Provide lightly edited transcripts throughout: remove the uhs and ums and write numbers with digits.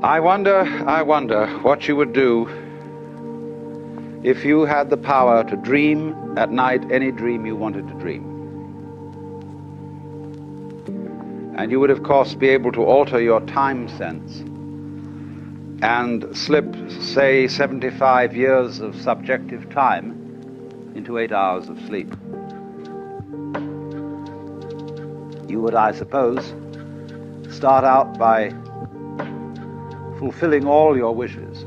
I wonder what you would do if you had the power to dream at night any dream you wanted to dream. And you would, of course, be able to alter your time sense and slip, say, 75 years of subjective time into 8 hours of sleep. You would, I suppose, start out by fulfilling all your wishes.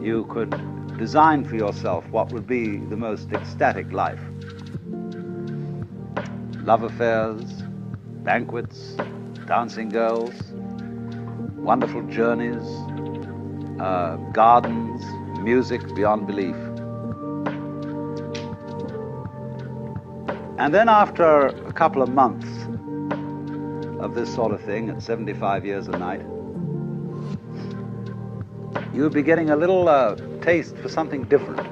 You could design for yourself what would be the most ecstatic life. Love affairs, banquets, dancing girls, wonderful journeys, gardens, music beyond belief. And then after a couple of months of this sort of thing at 75 years a night, you would be getting a little taste for something different.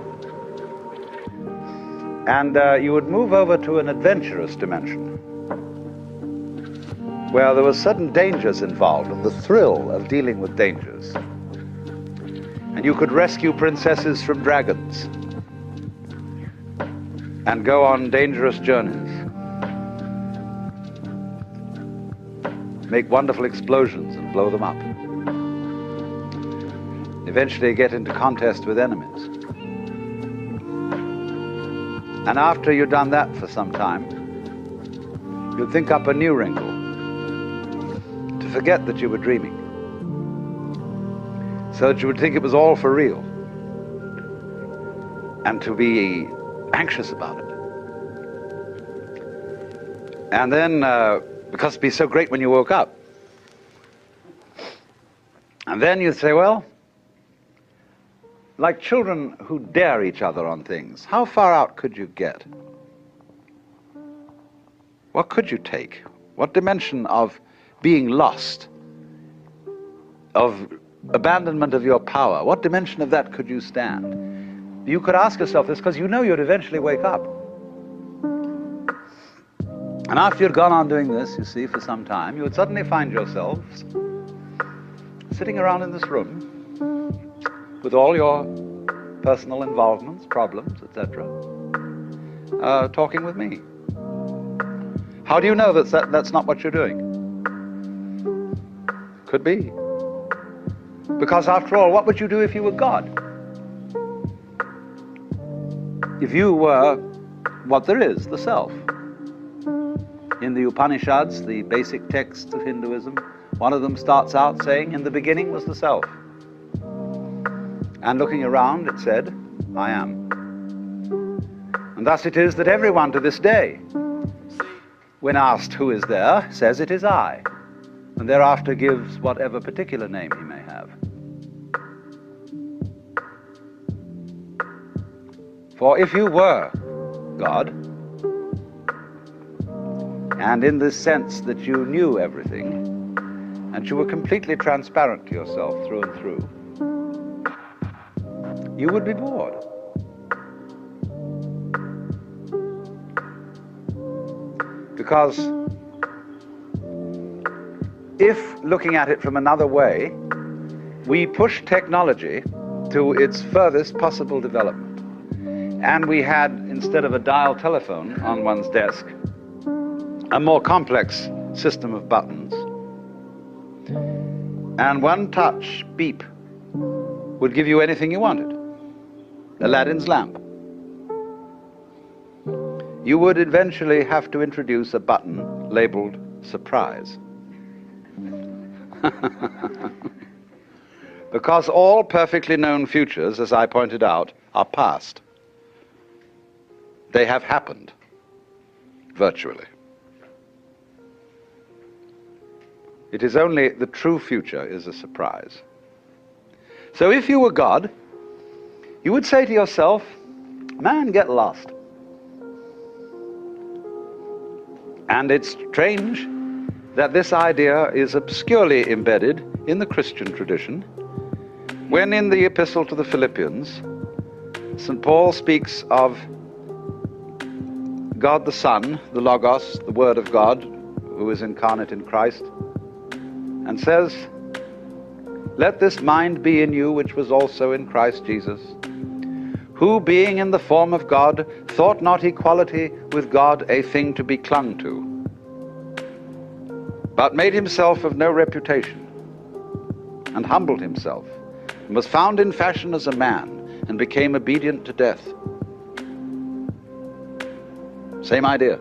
And you would move over to an adventurous dimension where there were sudden dangers involved and the thrill of dealing with dangers. And you could rescue princesses from dragons and go on dangerous journeys, make wonderful explosions and blow them up, eventually get into contest with enemies. And after you've done that for some time, you'd think up a new wrinkle to forget that you were dreaming, so that you would think it was all for real, and to be anxious about it. And then, because it'd be so great when you woke up, and then you'd say, well, like children who dare each other on things, how far out could you get? What could you take? What dimension of being lost, of abandonment of your power, what dimension of that could you stand? You could ask yourself this because you know you'd eventually wake up. And after you'd gone on doing this, you see, for some time, you would suddenly find yourselves sitting around in this room with all your personal involvements, problems, etc., talking with me. How do you know that's not what you're doing? Could be. Because after all, what would you do if you were God? If you were what there is, the self. In the Upanishads, the basic texts of Hinduism, one of them starts out saying, in the beginning was the self. And looking around, it said, I am. And thus it is that everyone to this day, when asked who is there, says it is I, and thereafter gives whatever particular name he may have. For if you were God, and in this sense that you knew everything, and you were completely transparent to yourself through and through, you would be bored. Because if, looking at it from another way, we push technology to its furthest possible development, and we had, instead of a dial telephone on one's desk, a more complex system of buttons, and one touch, beep, would give you anything you wanted. Aladdin's lamp. You would eventually have to introduce a button labeled surprise. Because all perfectly known futures, as I pointed out, are past. They have happened, virtually. It is only the true future is a surprise. So if you were God, you would say to yourself, man, get lost. And it's strange that this idea is obscurely embedded in the Christian tradition, when in the Epistle to the Philippians, St. Paul speaks of God the Son, the Logos, the Word of God, who is incarnate in Christ, and says, "Let this mind be in you which was also in Christ Jesus, who being in the form of God thought not equality with God a thing to be clung to, but made himself of no reputation, and humbled himself, and was found in fashion as a man, and became obedient to death." Same idea.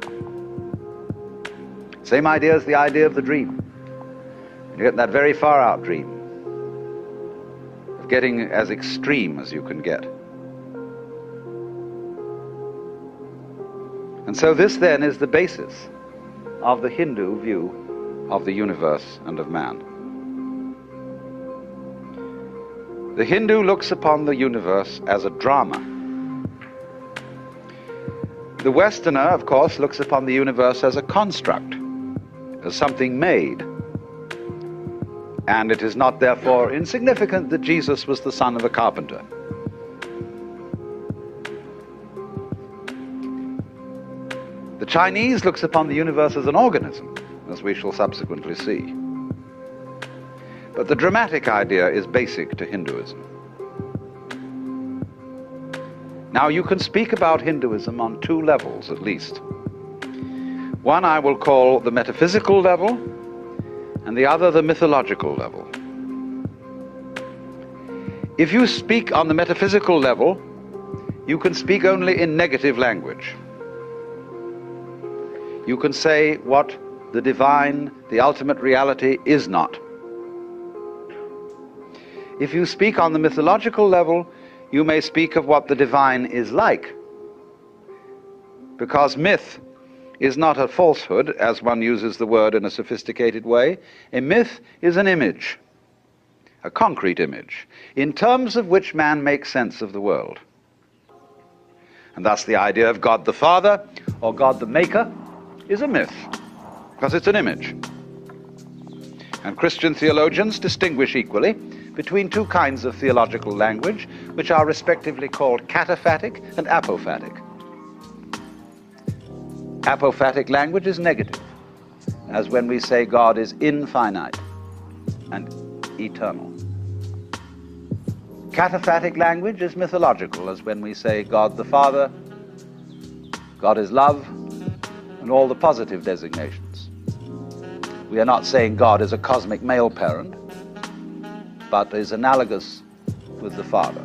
Same idea as the idea of the dream. You get that very far out dream of getting as extreme as you can get. And so this then is the basis of the Hindu view of the universe and of man. The Hindu looks upon the universe as a drama. The Westerner, of course, looks upon the universe as a construct, as something made. And it is not therefore insignificant that Jesus was the son of a carpenter. The Chinese looks upon the universe as an organism, as we shall subsequently see. But the dramatic idea is basic to Hinduism. Now, you can speak about Hinduism on two levels at least. One I will call the metaphysical level, and the other the mythological level. If you speak on the metaphysical level, you can speak only in negative language. You can say what the divine, the ultimate reality, is not. If you speak on the mythological level, you may speak of what the divine is like, because myth is not a falsehood, as one uses the word in a sophisticated way. A myth is an image, a concrete image, in terms of which man makes sense of the world. And thus the idea of God the Father, or God the Maker, is a myth, because it's an image. And Christian theologians distinguish equally between two kinds of theological language, which are respectively called cataphatic and apophatic. Apophatic language is negative, as when we say God is infinite and eternal. Cataphatic language is mythological, as when we say God the Father, God is love, and all the positive designations. We are not saying God is a cosmic male parent, but is analogous with the Father.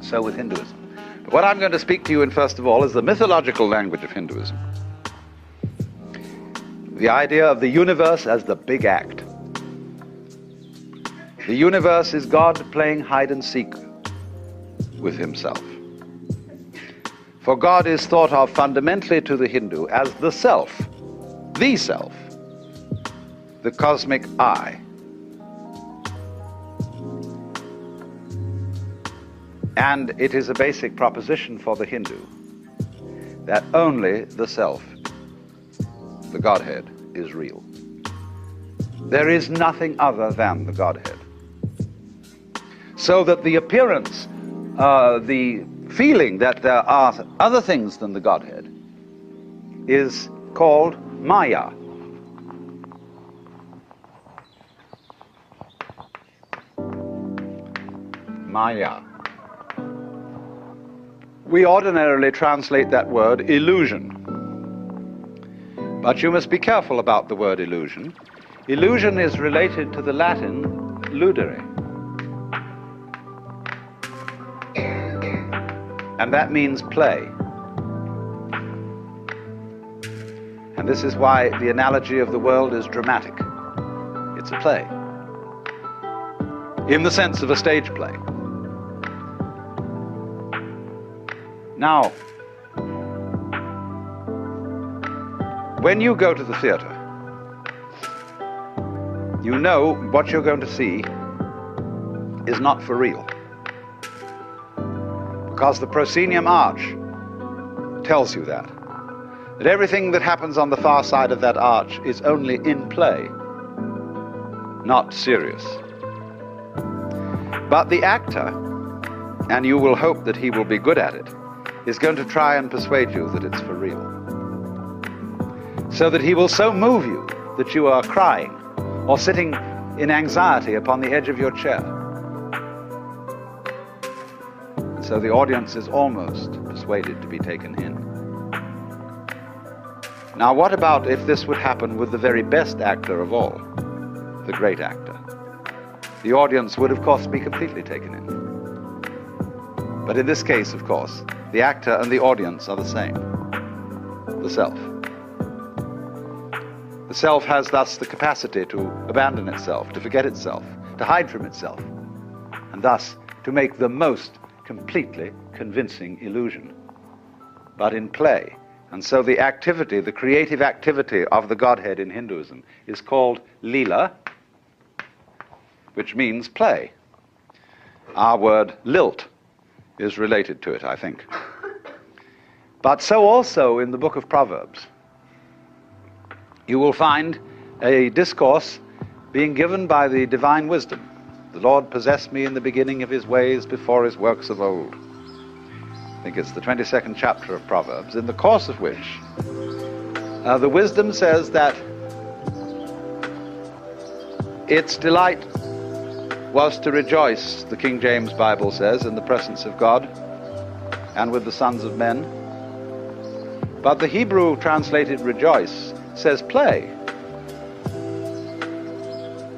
So with Hinduism. But what I'm going to speak to you in first of all is the mythological language of Hinduism. The idea of the universe as the big act. The universe is God playing hide and seek with himself. For God is thought of fundamentally to the Hindu as the self, the cosmic I. And it is a basic proposition for the Hindu that only the self, the Godhead, is real. There is nothing other than the Godhead. So that the appearance, the feeling that there are other things than the Godhead is called Maya. Maya. We ordinarily translate that word illusion. But you must be careful about the word illusion. Illusion is related to the Latin ludere. And that means play. And this is why the analogy of the world is dramatic. It's a play, in the sense of a stage play. Now, when you go to the theater, you know what you're going to see is not for real. Because the proscenium arch tells you that everything that happens on the far side of that arch is only in play, not serious. But the actor, and you will hope that he will be good at it, is going to try and persuade you that it's for real. So that he will so move you that you are crying or sitting in anxiety upon the edge of your chair. And so the audience is almost persuaded to be taken in. Now, what about if this would happen with the very best actor of all, the great actor? The audience would, of course, be completely taken in. But in this case, of course, the actor and the audience are the same, the self. The self has thus the capacity to abandon itself, to forget itself, to hide from itself, and thus to make the most completely convincing illusion, but in play. And so the activity, the creative activity of the Godhead in Hinduism is called lila, which means play. Our word lilt is related to it, I think. But so also in the book of Proverbs, you will find a discourse being given by the divine wisdom. The Lord possessed me in the beginning of his ways before his works of old. I think it's the 22nd chapter of Proverbs, in the course of which the wisdom says that its delight was to rejoice, the King James Bible says, in the presence of God and with the sons of men. But the Hebrew translated rejoice says play.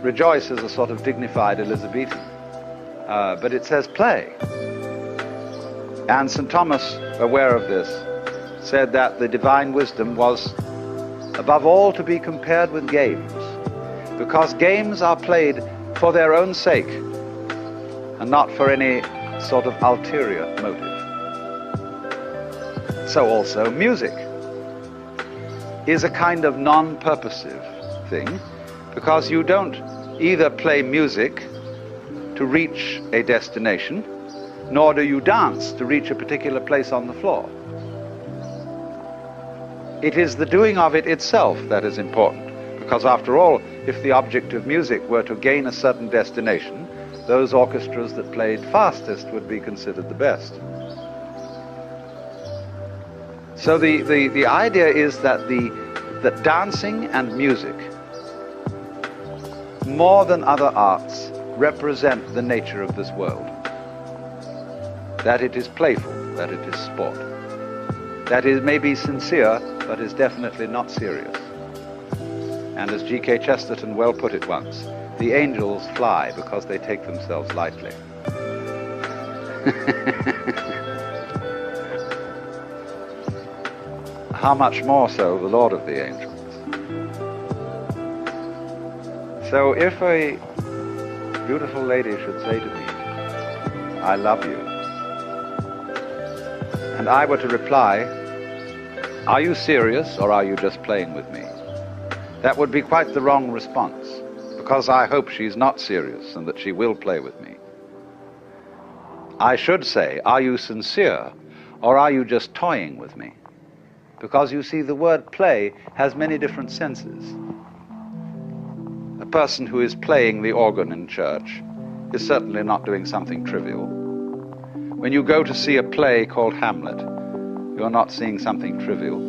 Rejoice is a sort of dignified Elizabethan, but it says play. And St. Thomas, aware of this, said that the divine wisdom was above all to be compared with games, because games are played for their own sake and not for any sort of ulterior motive. So also music is a kind of non-purposive thing, because you don't either play music to reach a destination, nor do you dance to reach a particular place on the floor. It is the doing of it itself that is important, because after all, if the object of music were to gain a certain destination, those orchestras that played fastest would be considered the best. So the idea is that that dancing and music, more than other arts, represent the nature of this world. That it is playful, that it is sport. That it may be sincere, but is definitely not serious. And as G.K. Chesterton well put it once, the angels fly because they take themselves lightly. How much more so the Lord of the angels? So if a beautiful lady should say to me, I love you, and I were to reply, are you serious or are you just playing with me? That would be quite the wrong response, because I hope she's not serious and that she will play with me. I should say, are you sincere or are you just toying with me? Because you see, the word play has many different senses. A person who is playing the organ in church is certainly not doing something trivial. When you go to see a play called Hamlet, you're not seeing something trivial.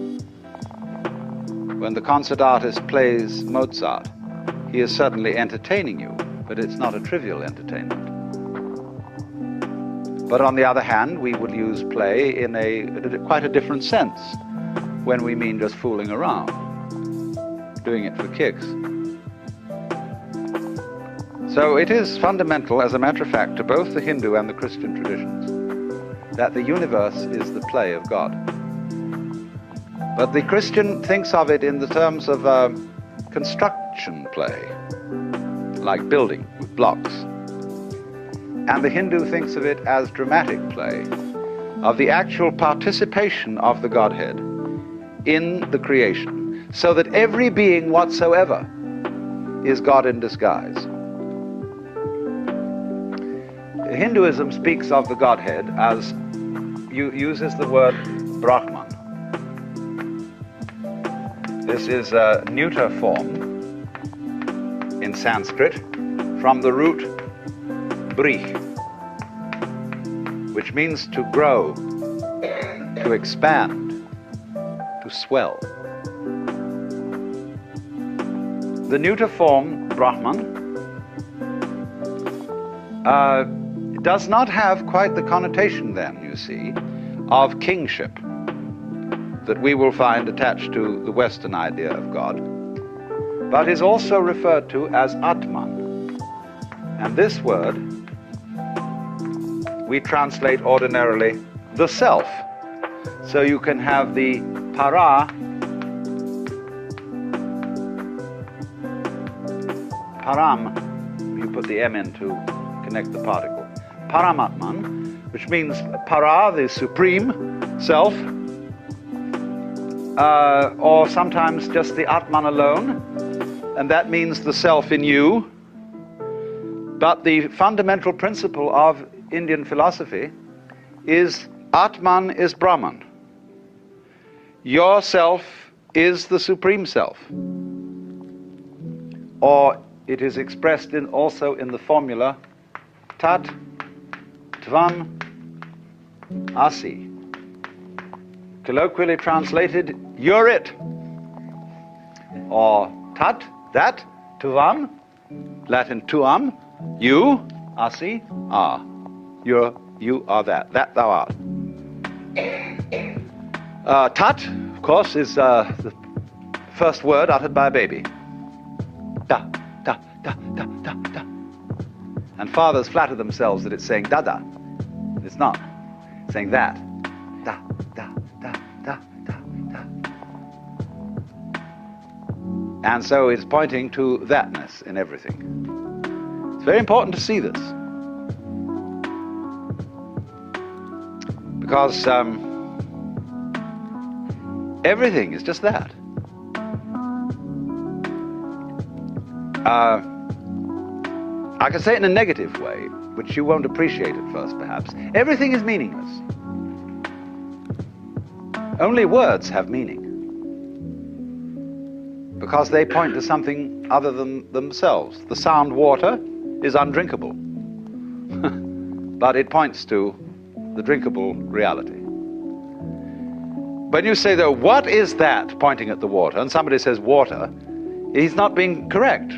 When the concert artist plays Mozart, he is certainly entertaining you, but it's not a trivial entertainment. But on the other hand, we would use play in quite a different sense, when we mean just fooling around, doing it for kicks. So it is fundamental, as a matter of fact, to both the Hindu and the Christian traditions, that the universe is the play of God. But the Christian thinks of it in the terms of construction play, like building with blocks. And the Hindu thinks of it as dramatic play, of the actual participation of the Godhead in the creation, so that every being whatsoever is God in disguise. Hinduism speaks of the Godhead as, uses the word Brahman. This is a neuter form in Sanskrit from the root brih, which means to grow, to expand, to swell. the neuter form Brahman does not have quite the connotation then, you see, of kingship that we will find attached to the Western idea of God, but is also referred to as Atman. And this word we translate ordinarily the self. So you can have the para, param, you put the M in to connect the particle. Paramatman, which means para, the supreme self, or sometimes just the Atman alone, and that means the self in you. But the fundamental principle of Indian philosophy is Atman is Brahman. Your self is the supreme self. Or it is expressed also in the formula Tat Tvam Asi. Colloquially translated, you're it. Or Tat, that, Tvam, Latin tuam, you, Asi, are. You are that thou art. Tat, of course, is the first word uttered by a baby. Da, da, da, da, da, da. And fathers flatter themselves that it's saying dada. It's not. It's saying that. Da, da, da, da, da, da. And so it's pointing to thatness in everything. It's very important to see this. Because everything is just that. I can say it in a negative way, which you won't appreciate at first, perhaps. Everything is meaningless. Only words have meaning, because they point to something other than themselves. The sound water is undrinkable, but it points to the drinkable reality. When you say, though, what is that, pointing at the water, and somebody says water, he's not being correct,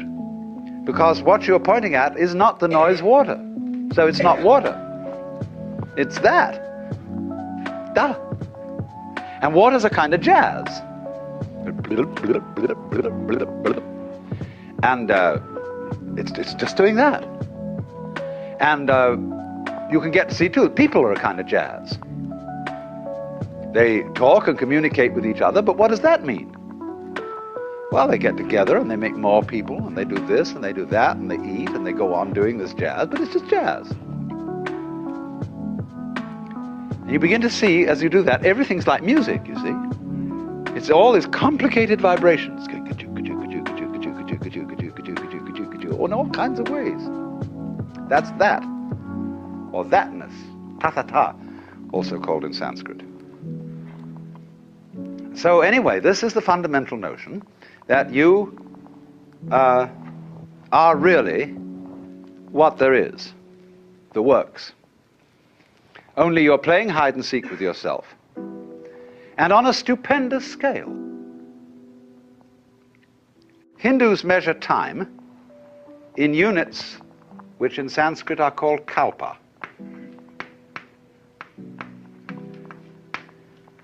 because what you're pointing at is not the noise water. So it's not water. It's that. Duh. And water's a kind of jazz. And it's just doing that. And you can get to see, too, people are a kind of jazz. They talk and communicate with each other, but what does that mean? Well, they get together and they make more people, and they do this and they do that, and they eat and they go on doing this jazz, but it's just jazz. And you begin to see, as you do that, everything's like music, you see. It's all these complicated vibrations, in all kinds of ways. That's that, or thatness, ta-ta-ta, also called in Sanskrit. So anyway, this is the fundamental notion that you are really what there is, the works. Only you're playing hide and seek with yourself, and on a stupendous scale. Hindus measure time in units which in Sanskrit are called kalpa.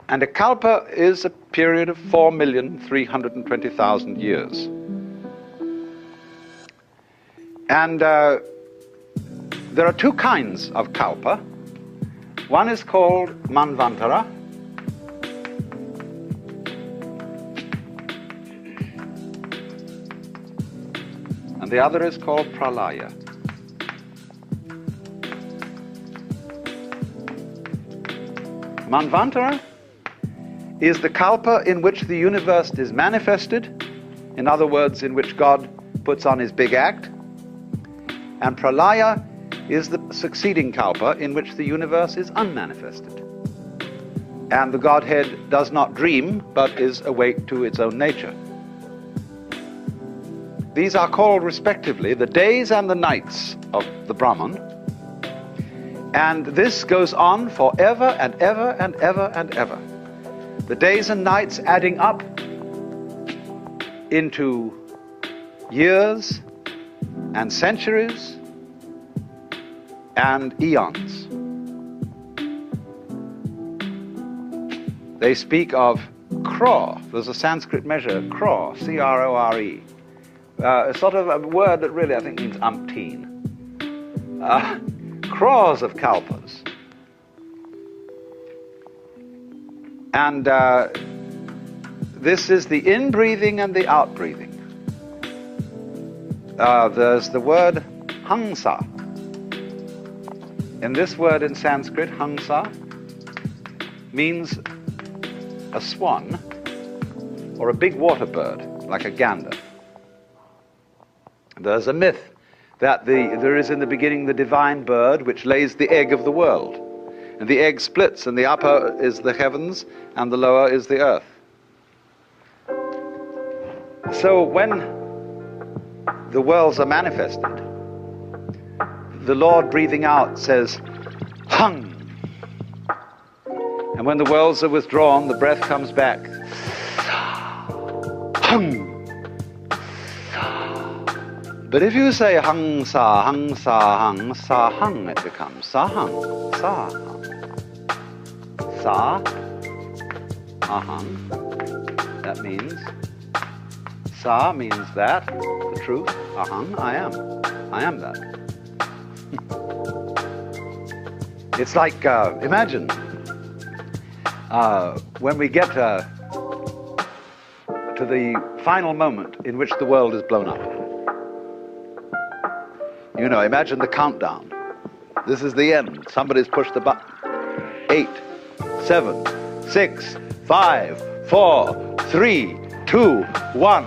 And a kalpa is a period of 4,320,000 years. And there are two kinds of kalpa. One is called manvantara, and the other is called pralaya. Manvantara is the kalpa in which the universe is manifested, in other words, in which God puts on his big act. And pralaya is the succeeding kalpa in which the universe is unmanifested. And the Godhead does not dream, but is awake to its own nature. These are called, respectively, the days and the nights of the Brahman. And this goes on forever and ever and ever and ever. The days and nights adding up into years and centuries and eons. They speak of crore. There's a Sanskrit measure, crore, C-R-O-R-E. Sort of a word that really I think means umpteen. Crores of kalpas. And this is the in-breathing and the out-breathing. There's the word hangsa. And this word in Sanskrit, hangsa, means a swan or a big water bird, like a gander. There's a myth that there is in the beginning the divine bird which lays the egg of the world. And the egg splits, and the upper is the heavens, and the lower is the earth. So when the worlds are manifested, the Lord breathing out says, hung. And when the worlds are withdrawn, the breath comes back. Hung. But if you say hung, sa, hung, sa, hung, sa, hung, it becomes sa, hung, sa, hung. Sa, ahang. That means, sa means that, the truth, ahang, I am that. It's like, imagine, when we get to the final moment in which the world is blown up. You know, imagine the countdown. This is the end. Somebody's pushed the button. 8, 7, 6, 5, 4, 3, 2, 1.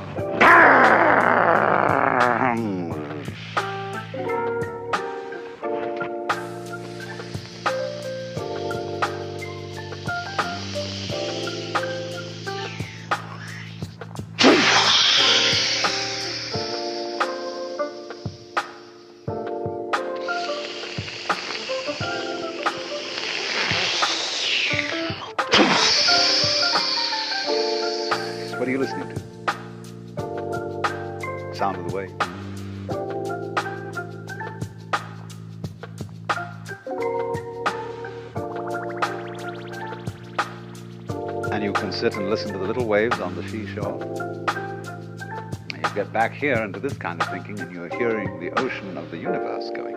What are you listening to? Sound of the wave. And you can sit and listen to the little waves on the seashore. And you get back here into this kind of thinking, and you're hearing the ocean of the universe going.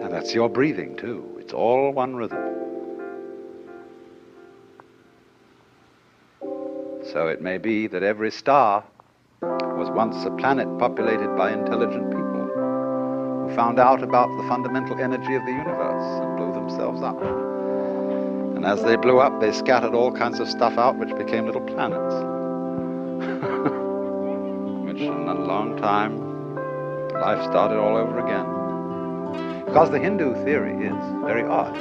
And that's your breathing too. It's all one rhythm. So it may be that every star was once a planet populated by intelligent people who found out about the fundamental energy of the universe and blew themselves up. And as they blew up, they scattered all kinds of stuff out which became little planets. Which in a long time, life started all over again. Because the Hindu theory is very odd.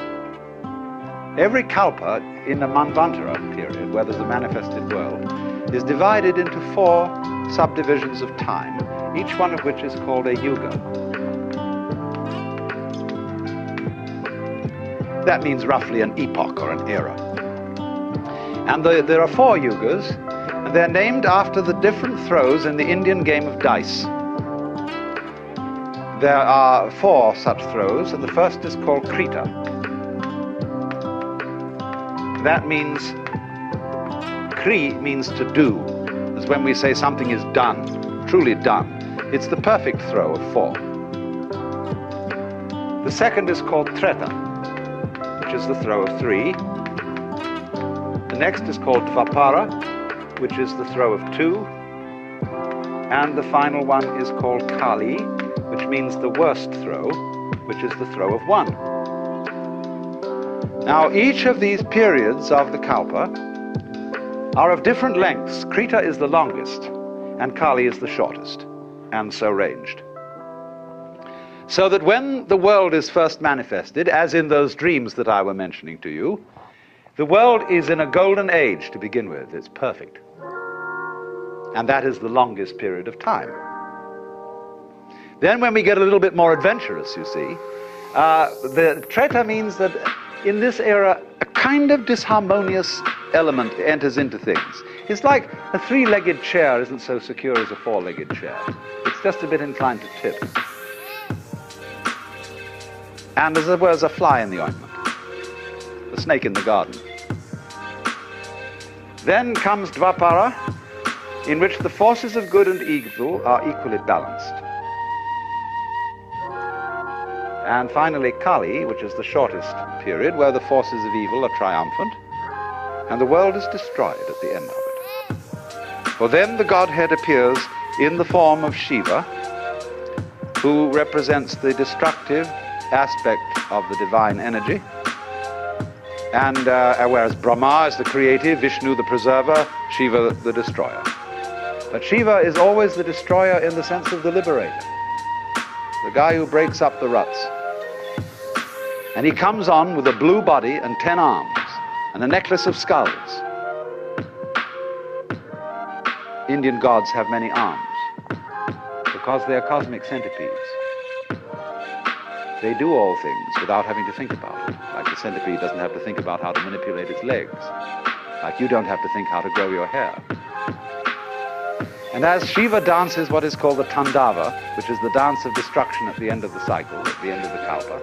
Every kalpa in the Manvantara period, where there's a manifested world, is divided into 4 subdivisions of time, each one of which is called a yuga. That means roughly an epoch or an era. And there are 4 yugas, and they're named after the different throws in the Indian game of dice. There are 4 such throws, and the first is called Krita. That means, Kri means to do, as when we say something is done, truly done. It's the perfect throw of 4. The second is called Treta, which is the throw of 3. The next is called Dvapara, which is the throw of 2. And the final one is called Kali, which means the worst throw, which is the throw of 1. Now, each of these periods of the kalpa are of different lengths. Krita is the longest, and Kali is the shortest, and so ranged. So that when the world is first manifested, as in those dreams that I were mentioning to you, the world is in a golden age to begin with. It's perfect. And that is the longest period of time. Then when we get a little bit more adventurous, you see, the Treta means that in this era, a kind of disharmonious element enters into things. It's like a three-legged chair isn't so secure as a four-legged chair. It's just a bit inclined to tip. And as it were, as a fly in the ointment, a snake in the garden. Then comes Dvapara, in which the forces of good and evil are equally balanced. And finally Kali, which is the shortest period, where the forces of evil are triumphant, and the world is destroyed at the end of it. For then the Godhead appears in the form of Shiva, who represents the destructive aspect of the divine energy, and whereas Brahma is the creative, Vishnu the preserver, Shiva the destroyer. But Shiva is always the destroyer in the sense of the liberator, the guy who breaks up the ruts. And he comes on with a blue body and 10 arms and a necklace of skulls. Indian gods have many arms because they are cosmic centipedes. They do all things without having to think about it. Like the centipede doesn't have to think about how to manipulate its legs. Like you don't have to think how to grow your hair. And as Shiva dances what is called the Tandava, which is the dance of destruction at the end of the cycle, at the end of the kalpa,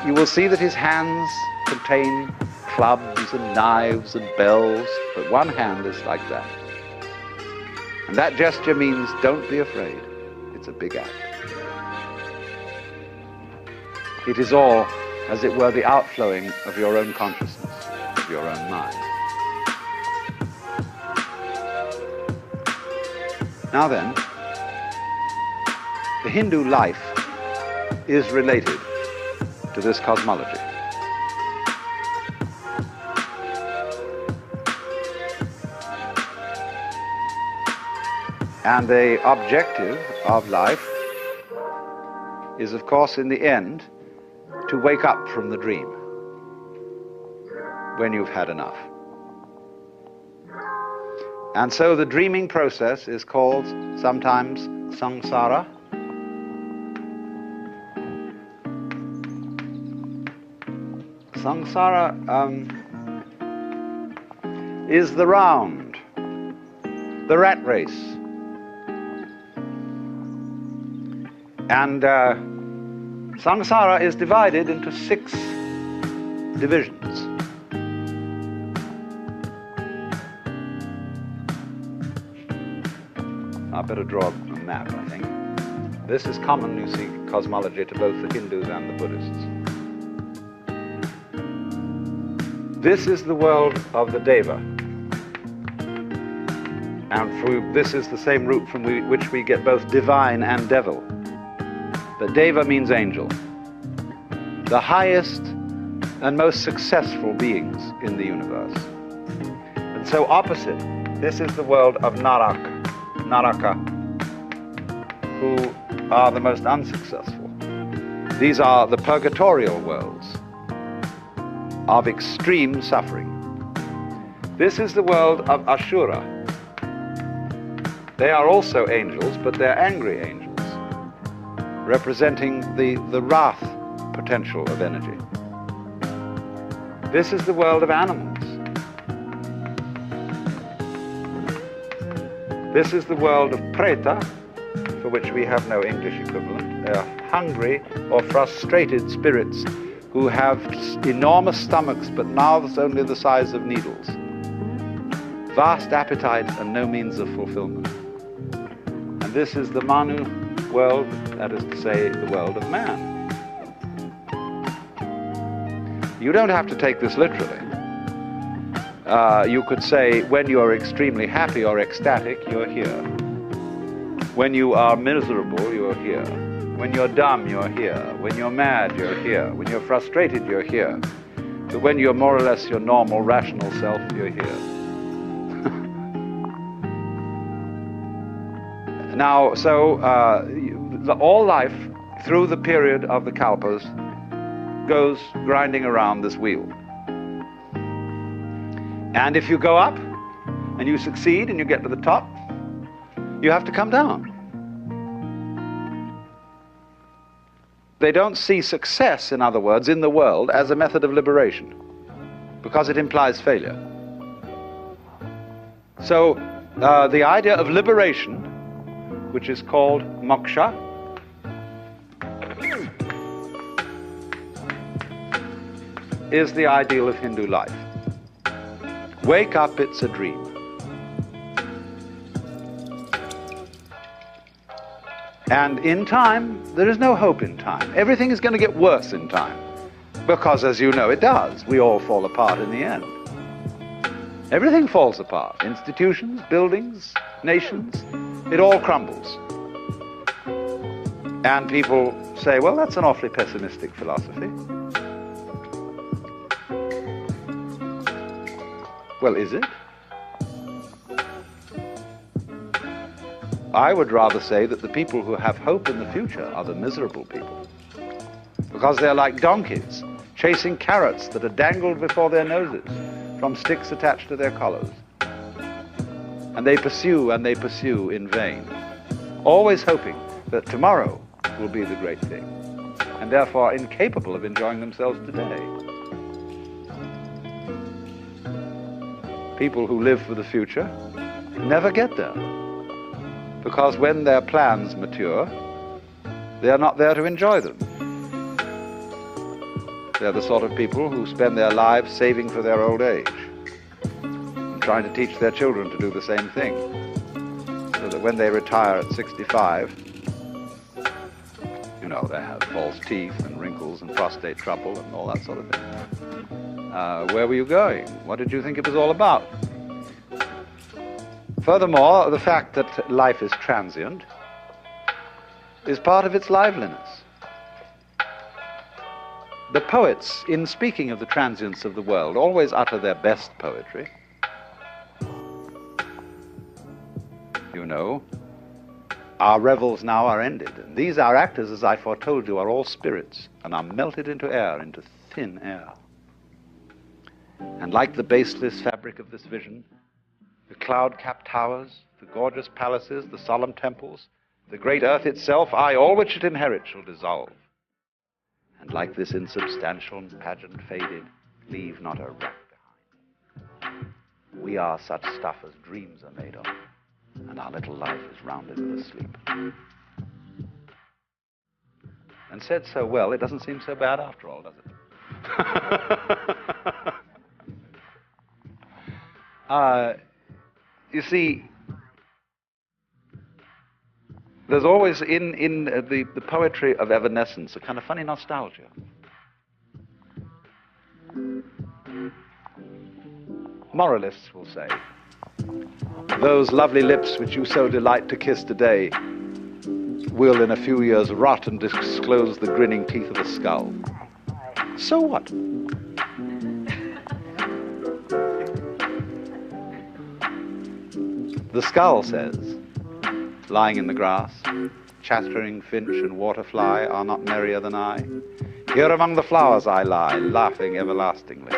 you will see that his hands contain clubs and knives and bells, but one hand is like that. And that gesture means don't be afraid. It's a big act. It is all, as it were, the outflowing of your own consciousness, of your own mind. Now then, the Hindu life is related to this cosmology. And the objective of life is, of course, in the end, to wake up from the dream when you've had enough. And so the dreaming process is called sometimes samsara, samsara is the round, the rat race. And samsara is divided into 6 divisions. I better draw a map, I think. This is common, you see, cosmology to both the Hindus and the Buddhists. This is the world of the Deva. And this is the same root from which we get both divine and devil. But Deva means angel. The highest and most successful beings in the universe. And so opposite, this is the world of Naraka, who are the most unsuccessful. These are the purgatorial worlds of extreme suffering. This is the world of Ashura. They are also angels, but they're angry angels, representing the wrath potential of energy. This is the world of animals. This is the world of Preta, for which we have no English equivalent. They are hungry or frustrated spirits who have enormous stomachs but mouths only the size of needles. Vast appetite and no means of fulfillment. And this is the Manu world, that is to say, the world of man. You don't have to take this literally. You could say, when you are extremely happy or ecstatic, you're here. When you are miserable, you're here. When you're dumb, you're here. When you're mad, you're here. When you're frustrated, you're here. But when you're more or less your normal, rational self, you're here. Now, so all life, through the period of the kalpas, goes grinding around this wheel. And if you go up, and you succeed, and you get to the top, you have to come down. They don't see success, in other words, in the world as a method of liberation, because it implies failure. So the idea of liberation, which is called moksha, is the ideal of Hindu life. Wake up, it's a dream. And in time, there is no hope in time. Everything is going to get worse in time. Because, as you know, it does. We all fall apart in the end. Everything falls apart. Institutions, buildings, nations, it all crumbles. And people say, well, that's an awfully pessimistic philosophy. Well, is it? I would rather say that the people who have hope in the future are the miserable people. Because they're like donkeys, chasing carrots that are dangled before their noses from sticks attached to their collars. And they pursue in vain, always hoping that tomorrow will be the great thing, and therefore incapable of enjoying themselves today. People who live for the future never get there, because when their plans mature, they are not there to enjoy them. They're the sort of people who spend their lives saving for their old age, and trying to teach their children to do the same thing, so that when they retire at 65, you know, they have false teeth and wrinkles and prostate trouble and all that sort of thing. Where were you going? What did you think it was all about? Furthermore, the fact that life is transient is part of its liveliness. The poets, in speaking of the transience of the world, always utter their best poetry. You know, our revels now are ended, and these our actors, as I foretold you, are all spirits, and are melted into air, into thin air. And like the baseless fabric of this vision, the cloud-capped towers, the gorgeous palaces, the solemn temples, the great earth itself, aye, all which it inherit shall dissolve. And like this insubstantial pageant faded, leave not a wreck behind. We are such stuff as dreams are made of, and our little life is rounded with a sleep. And said so well, it doesn't seem so bad after all, does it? You see, there's always in the poetry of evanescence a kind of funny nostalgia. Moralists will say, those lovely lips which you so delight to kiss today will in a few years rot and disclose the grinning teeth of a skull. So what? The skull says, lying in the grass, chattering finch and waterfly are not merrier than I. Here among the flowers I lie, laughing everlastingly.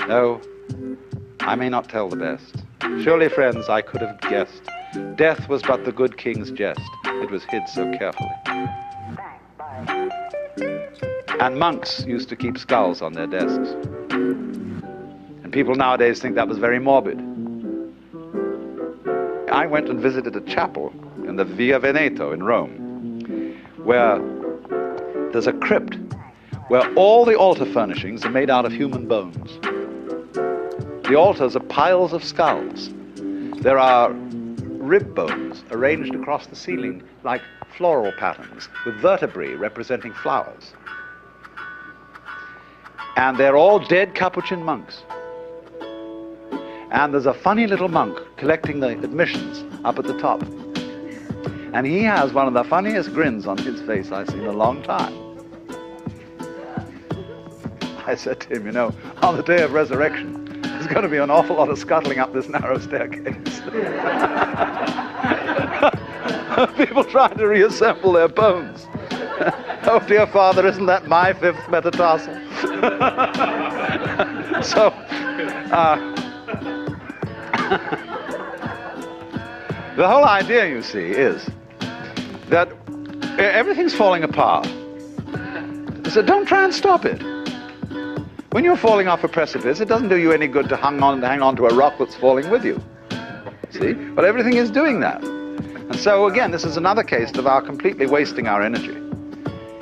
No, I may not tell the best. Surely, friends, I could have guessed. Death was but the good king's jest. It was hid so carefully. And monks used to keep skulls on their desks. And people nowadays think that was very morbid. I went and visited a chapel in the Via Veneto in Rome, where there's a crypt where all the altar furnishings are made out of human bones. The altars are piles of skulls. There are rib bones arranged across the ceiling like floral patterns, with vertebrae representing flowers. And they're all dead Capuchin monks. And there's a funny little monk collecting the admissions up at the top. And he has one of the funniest grins on his face I've seen in a long time. I said to him, you know, on the day of resurrection, there's going to be an awful lot of scuttling up this narrow staircase. People trying to reassemble their bones. Oh, dear Father, isn't that my fifth metatarsal? So, the whole idea, you see, is that everything's falling apart. So don't try and stop it. When you're falling off a precipice, it doesn't do you any good to hang on to a rock that's falling with you. See? But everything is doing that. And so, again, this is another case of our completely wasting our energy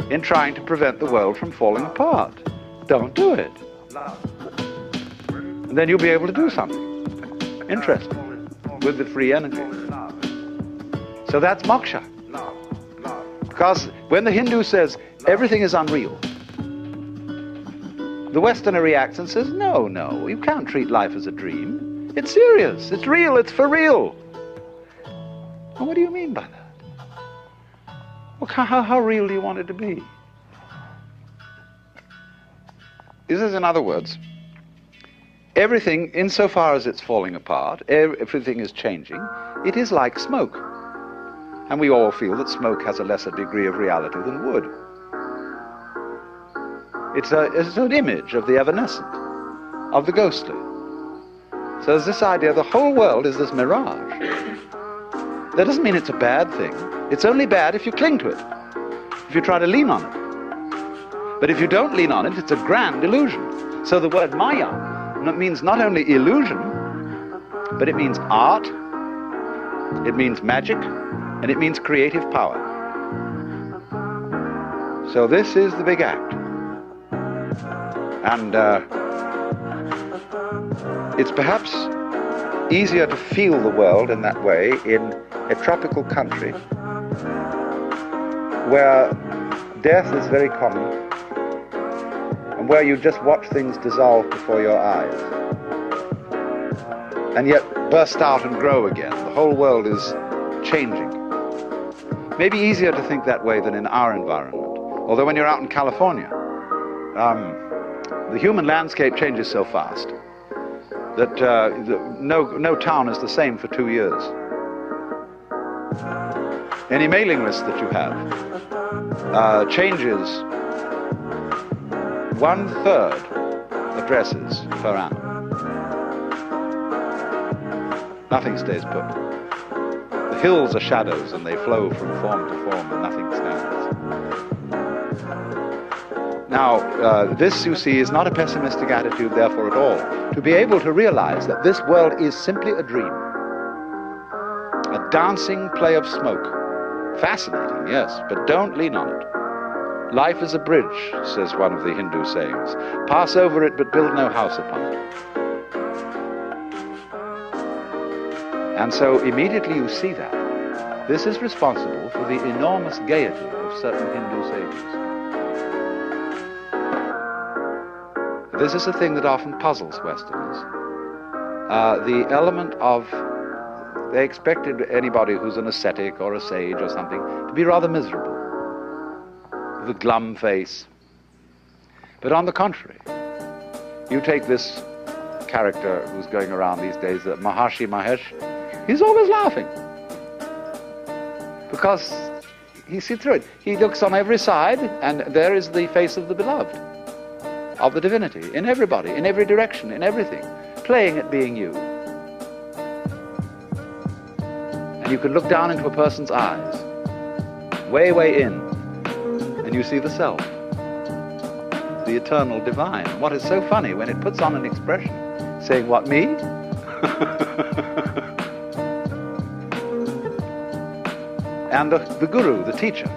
in trying to prevent the world from falling apart. Don't do it. And then you'll be able to do something interesting with the free energy. So that's moksha. Because when the Hindu says everything is unreal, the Westerner reacts and says, no, no, you can't treat life as a dream. It's serious, it's real, it's for real. Well, what do you mean by that? Well, how real do you want it to be? This is, in other words, everything, insofar as it's falling apart, everything is changing, it is like smoke. And we all feel that smoke has a lesser degree of reality than wood. It's an image of the evanescent, of the ghostly. So there's this idea the whole world is this mirage. That doesn't mean it's a bad thing. It's only bad if you cling to it, if you try to lean on it. But if you don't lean on it, it's a grand illusion. So the word maya means not only illusion, but it means art, it means magic, and it means creative power. So this is the big act. And it's perhaps easier to feel the world in that way in a tropical country where death is very common and where you just watch things dissolve before your eyes and yet burst out and grow again. The whole world is changing. Maybe easier to think that way than in our environment. Although when you're out in California, the human landscape changes so fast that no town is the same for 2 years. Any mailing list that you have changes 1/3 addresses per annum. Nothing stays put. The hills are shadows and they flow from form to form and nothing stands. Now, this, you see, is not a pessimistic attitude, therefore, at all. To be able to realize that this world is simply a dream, a dancing play of smoke. Fascinating, yes, but don't lean on it. Life is a bridge, says one of the Hindu sayings. Pass over it, but build no house upon it. And so immediately you see that. This is responsible for the enormous gaiety of certain Hindu sages. This is a thing that often puzzles Westerners. The element of, they expected anybody who's an ascetic or a sage or something to be rather miserable, with a glum face. But on the contrary, you take this character who's going around these days, Maharshi Mahesh, he's always laughing. Because he sees through it. He looks on every side, and there is the face of the beloved, of the divinity, in everybody, in every direction, in everything, playing at being you. And you can look down into a person's eyes, way, way in, and you see the self, the eternal divine. What is so funny, when it puts on an expression, saying, what, me? And the guru, the teacher.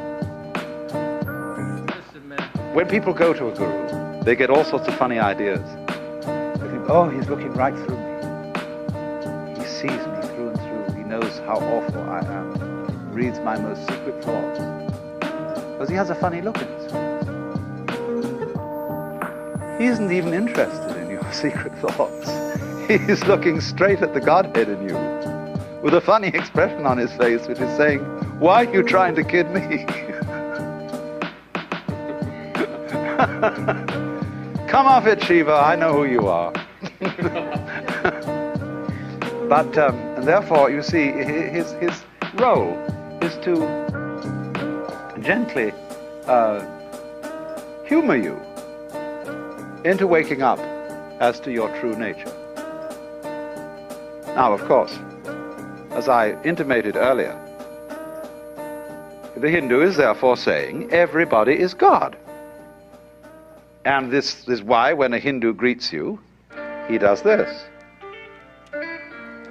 When people go to a guru, they get all sorts of funny ideas. They think, oh, he's looking right through me. He sees me through and through. He knows how awful I am. He reads my most secret thoughts. Because he has a funny look in his face. He isn't even interested in your secret thoughts. He's looking straight at the Godhead in you, with a funny expression on his face, which is saying, why are you trying to kid me? Come off it, Shiva, I know who you are. But, and therefore, you see, his role is to gently humor you into waking up as to your true nature. Now, of course, as I intimated earlier, the Hindu is therefore saying everybody is God. And this is why when a Hindu greets you, he does this.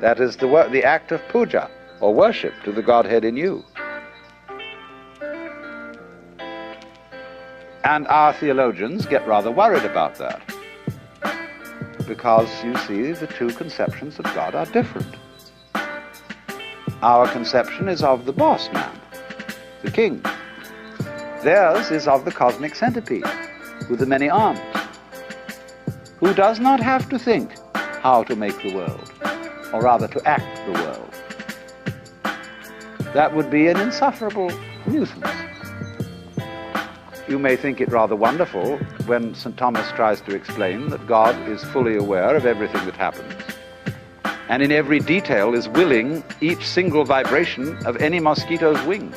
That is the act of puja, or worship to the Godhead in you. And our theologians get rather worried about that, because, you see, the two conceptions of God are different. Our conception is of the boss man, the king. Theirs is of the cosmic centipede with the many arms, who does not have to think how to make the world, or rather to act the world. That would be an insufferable nuisance. You may think it rather wonderful when St. Thomas tries to explain that God is fully aware of everything that happens, and in every detail is willing each single vibration of any mosquito's wing.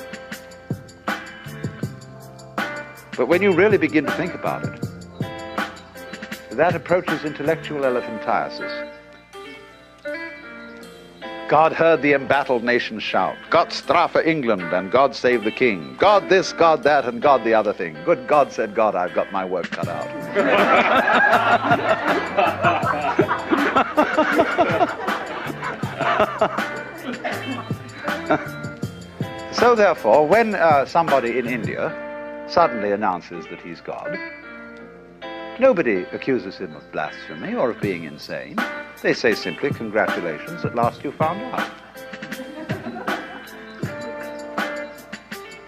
But when you really begin to think about it, that approaches intellectual elephantiasis. God heard the embattled nation shout, "Gott strafe England," and "God save the king." God this, God that, and God the other thing. Good God, said God, I've got my work cut out. So therefore, when somebody in India suddenly announces that he's God, nobody accuses him of blasphemy or of being insane. They say simply, "Congratulations, at last you found out."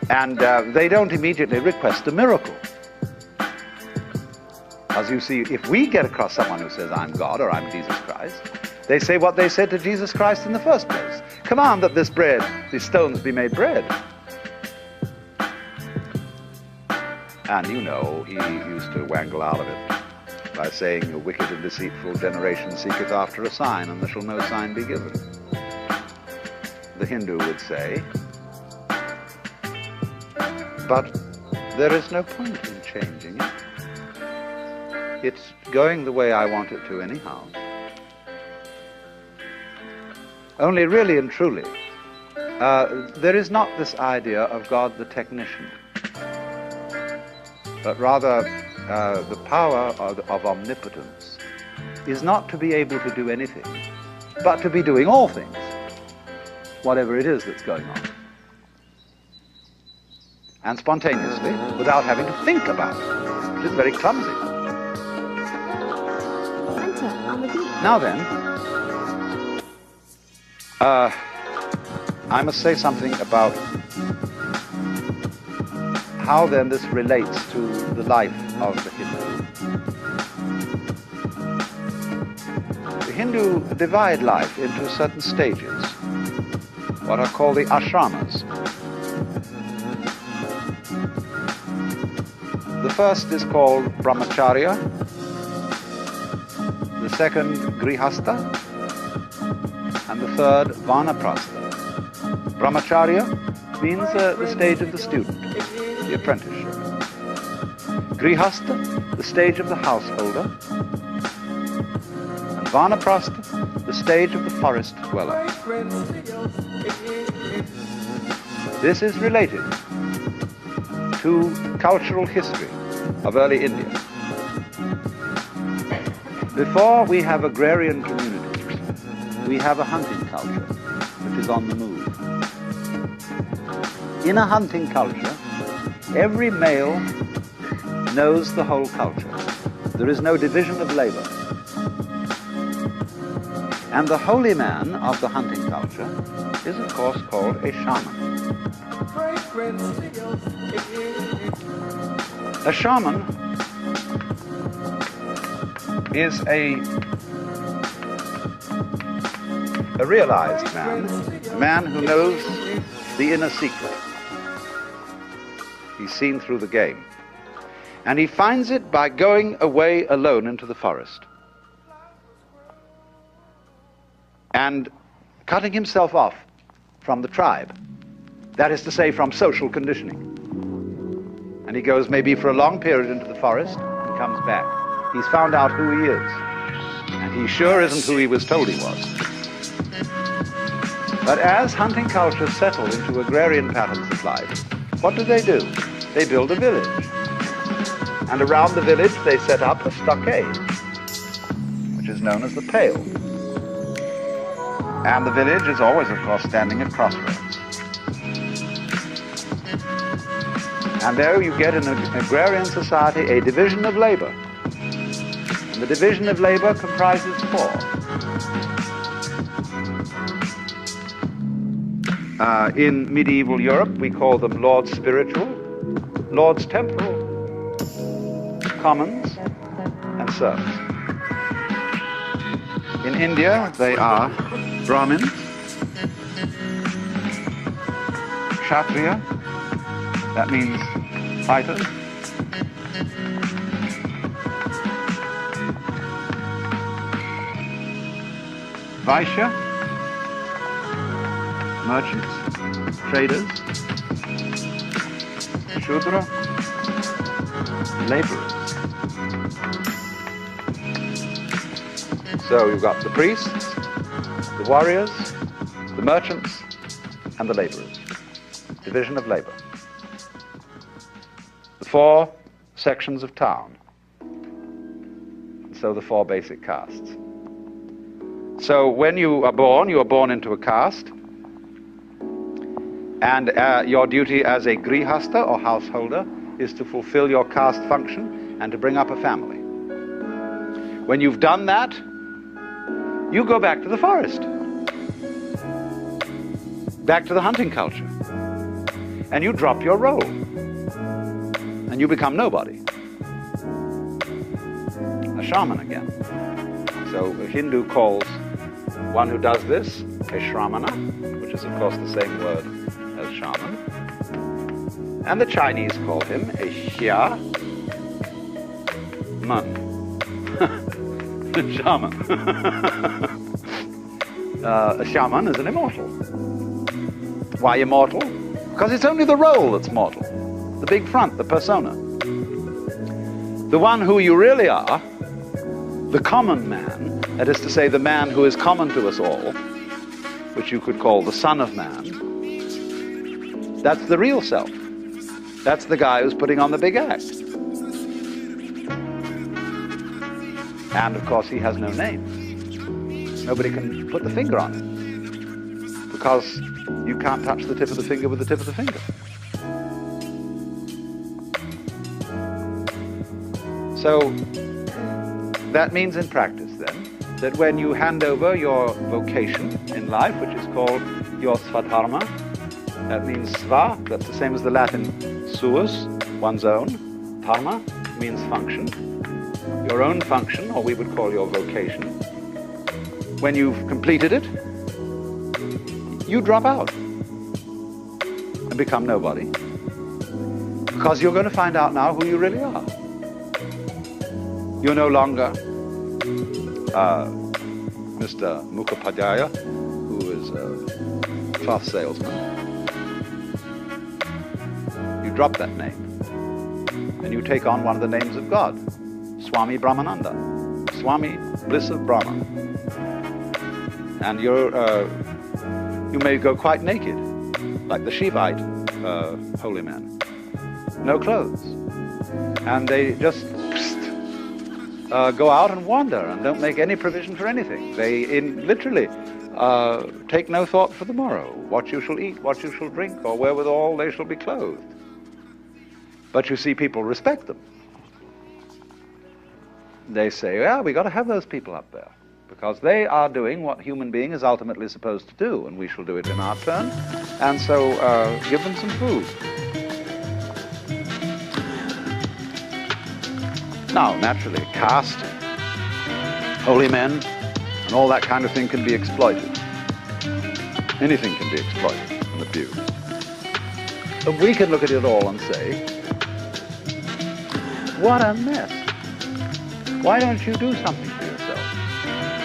And they don't immediately request a miracle. As you see, if we get across someone who says, "I'm God," or "I'm Jesus Christ," they say what they said to Jesus Christ in the first place. "Command that this bread, these stones be made bread." And you know, he used to wangle out of it by saying, "A wicked and deceitful generation seeketh after a sign, and there shall no sign be given." The Hindu would say, "But there is no point in changing it. It's going the way I want it to anyhow." Only really and truly, there is not this idea of God the technician, but rather the power of omnipotence is not to be able to do anything, but to be doing all things, whatever it is that's going on, and spontaneously, without having to think about it, which is very clumsy. Now then, I must say something about how then this relates to the life of the Hindu. The Hindu divide life into certain stages, what are called the ashramas. The first is called brahmacharya, the second grihastha, and the third vanaprastha. Brahmacharya means the stage of the student, the apprenticeship. Grihastha, the stage of the householder. And vanaprastha, the stage of the forest dweller. This is related to cultural history of early India. Before we have agrarian communities, we have a hunting culture, which is on the move. In a hunting culture, every male knows the whole culture. There is no division of labor. And the holy man of the hunting culture is, of course, called a shaman. A shaman is a realized man, a man who knows the inner secret. He's seen through the game. And he finds it by going away alone into the forest and cutting himself off from the tribe. That is to say, from social conditioning. And he goes maybe for a long period into the forest and comes back. He's found out who he is. And he sure isn't who he was told he was. But as hunting cultures settle into agrarian patterns of life, what do? They build a village. And around the village they set up a stockade, which is known as the Pale. And the village is always, of course, standing at crossroads. And there you get in an agrarian society a division of labor. And the division of labor comprises four. In medieval Europe, we call them lords spiritual, lords temporal, commons, and serfs. In India, they are Brahmins, Kshatriya, that means fighters, Vaishya, merchants, traders, Shudra, laborers. So you've got the priests, the warriors, the merchants, and the laborers. Division of labor. The four sections of town. And so the four basic castes. So when you are born into a caste, and your duty as a grihasta or householder is to fulfill your caste function and to bring up a family. When you've done that, you go back to the forest, back to the hunting culture, and you drop your role, and you become nobody. A shaman again. So a Hindu calls one who does this a shramana, which is of course the same word as shaman. And the Chinese call him a xia man. Shaman. A shaman is an immortal. Why immortal? Because it's only the role that's mortal. The big front, the persona. The one who you really are, the common man, that is to say, the man who is common to us all, which you could call the Son of Man, that's the real self. That's the guy who's putting on the big act. And of course he has no name. Nobody can put the finger on it, because you can't touch the tip of the finger with the tip of the finger. So that means in practice then, that when you hand over your vocation in life, which is called your swadharma, that means sva, that's the same as the Latin suus, one's own. Dharma means function. Your own function, or we would call your vocation. When you've completed it, you drop out and become nobody. Because you're going to find out now who you really are. You're no longer Mr. Mukhopadhyaya, who is a cloth salesman. You drop that name, and you take on one of the names of God, Swami Brahmananda, Swami, bliss of Brahma. And you may go quite naked, like the Shivite holy men. No clothes. And they just go out and wander and don't make any provision for anything. They literally take no thought for the morrow, what you shall eat, what you shall drink, or wherewithal they shall be clothed. But you see, people respect them. They say, yeah, we got to have those people up there, because they are doing what human being is ultimately supposed to do, and we shall do it in our turn. And so give them some food. Now, naturally, caste, holy men, and all that kind of thing can be exploited. Anything can be exploited and abused. But we can look at it all and say, what a mess. Why don't you do something for yourself?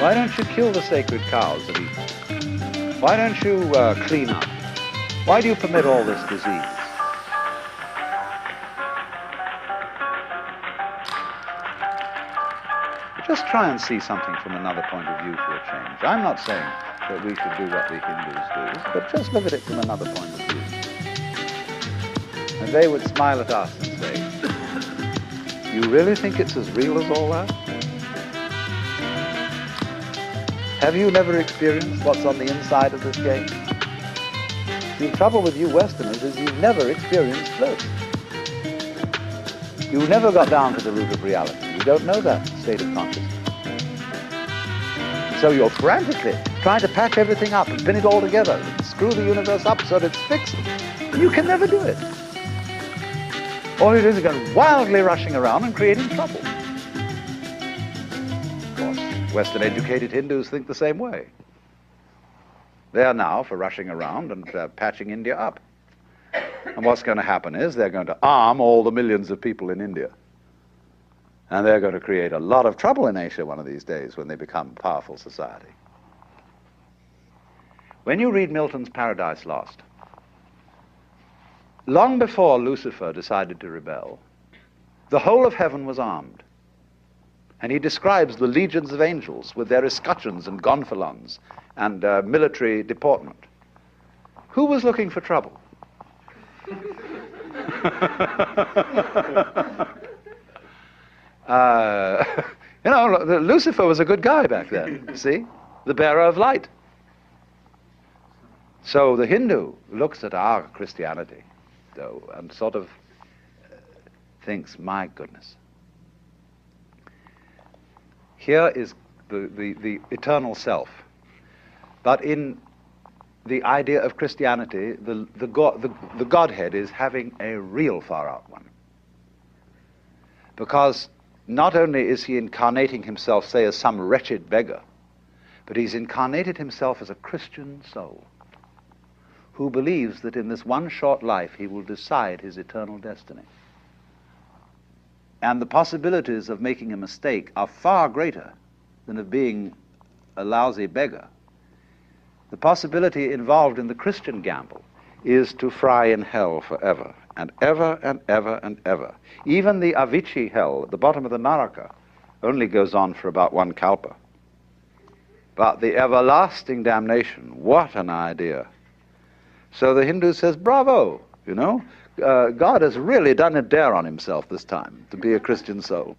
Why don't you kill the sacred cows that eat them? Why don't you clean up? Why do you permit all this disease? Just try and see something from another point of view for a change. I'm not saying that we should do what the Hindus do, but just look at it from another point of view. And they would smile at us and say, You really think it's as real as all that? Have you never experienced what's on the inside of this game? The trouble with you Westerners is you've never experienced this. You never got down to the root of reality. You don't know that state of consciousness. So you're frantically trying to patch everything up and pin it all together and screw the universe up so that it's fixed. And you can never do it. All you're doing is going wildly rushing around and creating trouble. Of course, Western-educated Hindus think the same way. They are now for rushing around and patching India up. And what's going to happen is they're going to arm all the millions of people in India. And they're going to create a lot of trouble in Asia one of these days when they become a powerful society. When you read Milton's Paradise Lost, long before Lucifer decided to rebel, the whole of heaven was armed. And he describes the legions of angels with their escutcheons and gonfalons and military deportment. Who was looking for trouble? Lucifer was a good guy back then, see? The bearer of light. So the Hindu looks at our Christianity, though, and sort of thinks, my goodness. Here is the eternal self. But in the idea of Christianity, the Godhead is having a real far-out one. Because not only is he incarnating himself, say, as some wretched beggar, but he's incarnated himself as a Christian soul who believes that in this one short life he will decide his eternal destiny. And the possibilities of making a mistake are far greater than of being a lousy beggar. The possibility involved in the Christian gamble is to fry in hell forever, and ever and ever and ever. Even the Avicii hell at the bottom of the Naraka only goes on for about one kalpa. But the everlasting damnation, what an idea. So the Hindu says, bravo, God has really done a dare on himself this time to be a Christian soul.